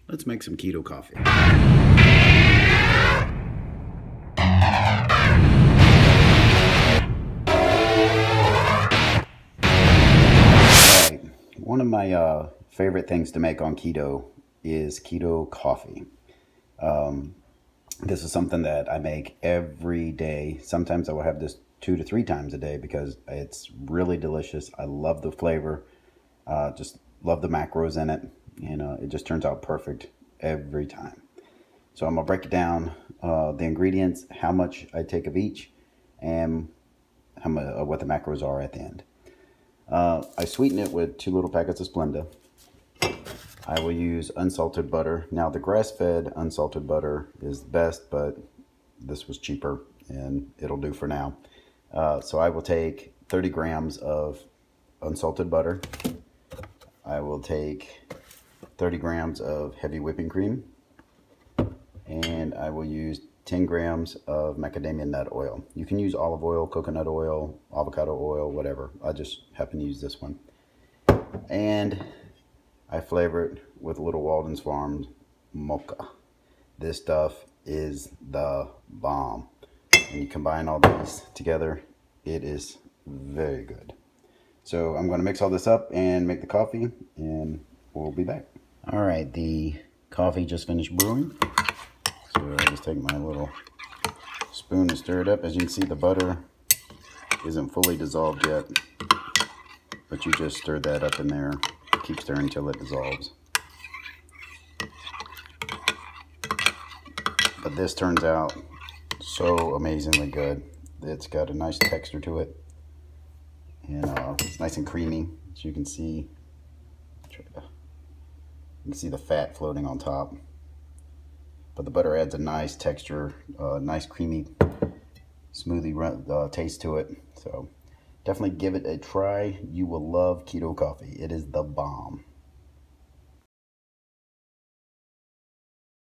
Let's make some keto coffee. Alright, one of my favorite things to make on keto is keto coffee. This is something that I make every day. Sometimes I will have this 2 to 3 times a day because it's really delicious. I love the flavor, just love the macros in it. It just turns out perfect every time. So I'm gonna break it down, the ingredients, how much I take of each, and what the macros are at the end. I sweeten it with 2 little packets of Splenda. I will use unsalted butter. Now the grass-fed unsalted butter is the best, but this was cheaper and it'll do for now. So I will take 30 grams of unsalted butter. I will take 30 grams of heavy whipping cream, and I will use 10 grams of macadamia nut oil. You can use olive oil, coconut oil, avocado oil, whatever. I just happen to use this one. And I flavor it with a little Walden's Farms mocha. This stuff is the bomb. When you combine all these together, it is very good. So I'm going to mix all this up and make the coffee, and we'll be back. All right, the coffee just finished brewing. So I just take my little spoon and stir it up. As you can see, the butter isn't fully dissolved yet, but you just stir that up in there. Keep stirring until it dissolves. But this turns out so amazingly good. It's got a nice texture to it, and it's nice and creamy. As you can see, you can see the fat floating on top. But the butter adds a nice texture, nice creamy smoothie taste to it. So definitely give it a try. You will love keto coffee. It is the bomb.